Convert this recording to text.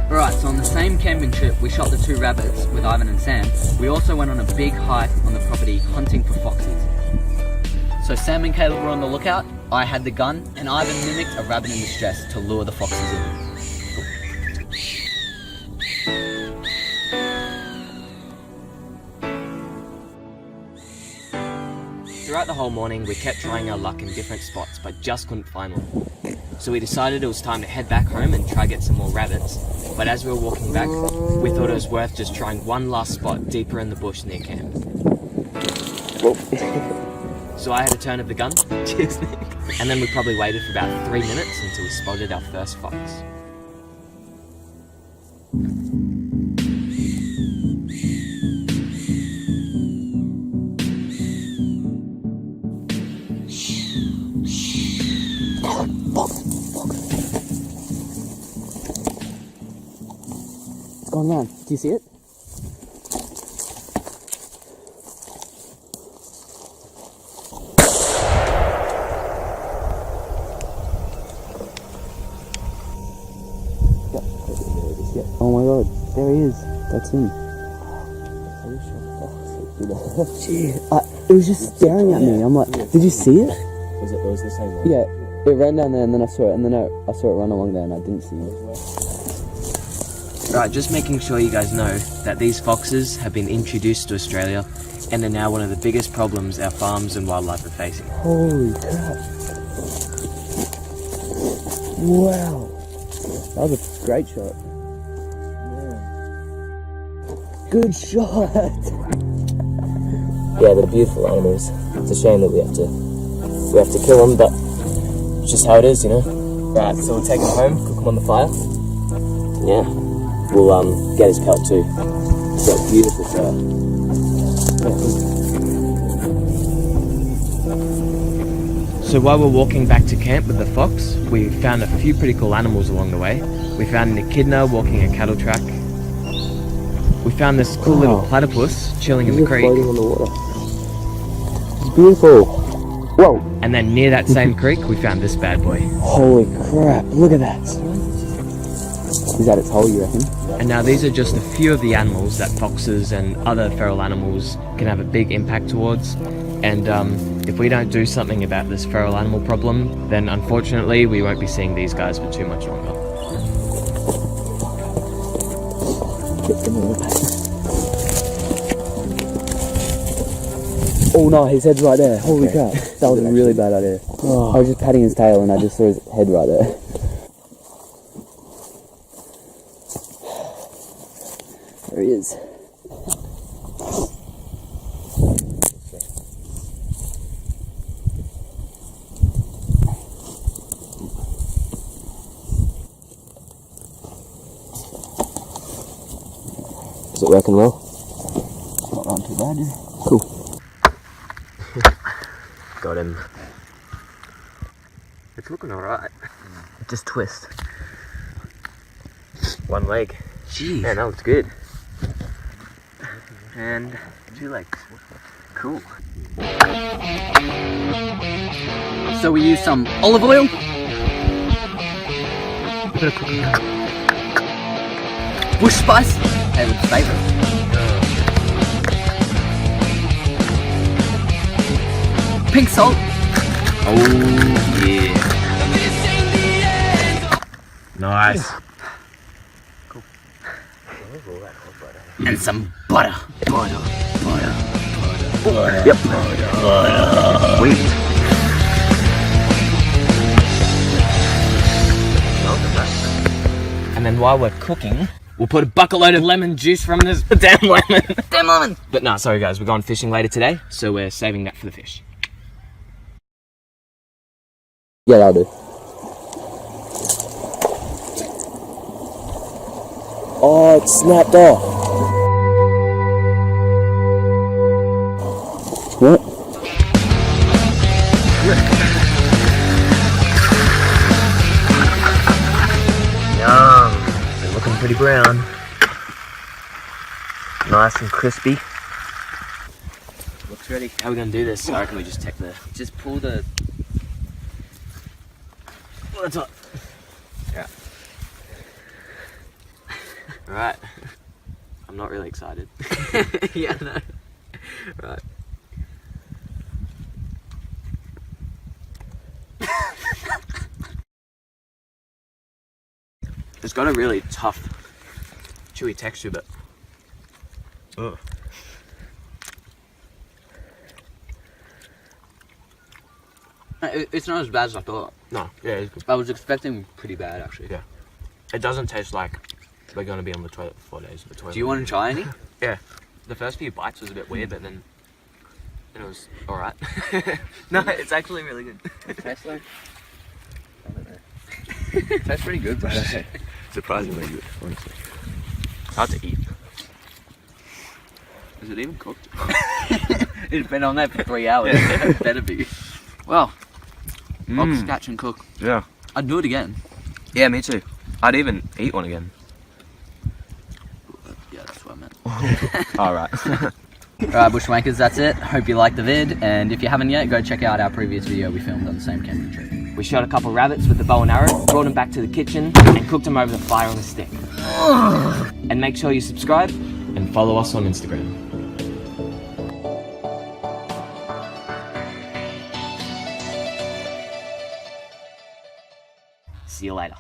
Alright, so on the same camping trip we shot the 2 rabbits with Ivan and Sam. We also went on a big hike on the property hunting for foxes. So Sam and Caleb were on the lookout, I had the gun, and Ivan mimicked a rabbit in distress to lure the foxes in. Throughout the whole morning, we kept trying our luck in different spots, but just couldn't find one. So we decided it was time to head back home and try get some more rabbits. But as we were walking back, we thought it was worth just trying one last spot deeper in the bush near camp. So I had a turn of the gun. Cheers, Nick. And then we probably waited for about 3 minutes until we spotted our first fox. It's gone round. Do you see it? Oh my god, there he is. That's him. Gee, it was just staring at me. I'm like, did you see it? It was the same one? Yeah, it ran down there and then I saw it, and then I saw it run along there and I didn't see it. Right, just making sure you guys know that these foxes have been introduced to Australia and are now one of the biggest problems our farms and wildlife are facing. Holy crap. Wow. That was a great shot. Good shot. Yeah, they're beautiful animals. It's a shame that we have to kill them, but it's just how it is, you know. Right, so we'll take them home, cook them on the fire. Yeah, we'll get his pelt too. He's got beautiful fur. So while we're walking back to camp with the fox, we found a few pretty cool animals along the way. We found an echidna walking a cattle track. We found this cool little platypus chilling in the creek. Floating on the water. It's beautiful. Whoa. And then near that same creek, we found this bad boy. Holy crap, look at that. Is that its hole, you reckon? And now these are just a few of the animals that foxes and other feral animals can have a big impact towards. And if we don't do something about this feral animal problem, then unfortunately we won't be seeing these guys for too much longer. Oh no, his head's right there. Holy crap. That was a really bad idea. Oh. I was just patting his tail and I just saw his head right there. There he is. Is it working well? Not run too bad, yeah. Cool. Got him. It's looking alright. Just twist. One leg. Jeez. Man, that looks good. And 2 legs. Cool. So we use some olive oil. Bush spice. Caleb's favourite. Pink salt. Oh yeah. Nice. Cool. And some butter. Butter. Yep. Sweet. And then while we're cooking, we'll put a bucketload of lemon juice from this damn lemon. Damn lemon. But no, sorry guys, we're going fishing later today, so we're saving that for the fish. Yeah, that'll do. Oh, it snapped off. What? Yum. They're looking pretty brown. Nice and crispy. Looks ready. How are we going to do this? I reckon we just take just pull the that's hot. Yeah. Alright. I'm not really excited. Yeah, no. Right. It's got a really tough, chewy texture, but ugh. It's not as bad as I thought. No, yeah, it's good. I was expecting pretty bad, actually. Yeah. It doesn't taste like we're going to be on the toilet for 4 days. Do you want to try any? Yeah. The first few bites was a bit weird, but then it was alright. No, it's actually really good. It tastes like... I don't know. It tastes pretty good, bro. Surprisingly good, honestly. Hard to eat. Is it even cooked? It's been on there for 3 hours. It better be. Well, box catch and cook. Yeah. I'd do it again. Yeah, me too. I'd even eat one again. Yeah, that's what I meant. Alright. Alright, Bushwankers, that's it. Hope you liked the vid, and if you haven't yet, go check out our previous video we filmed on the same camping trip. We shot a couple rabbits with the bow and arrow, brought them back to the kitchen, and cooked them over the fire on a stick. And make sure you subscribe and follow us on Instagram. See you later.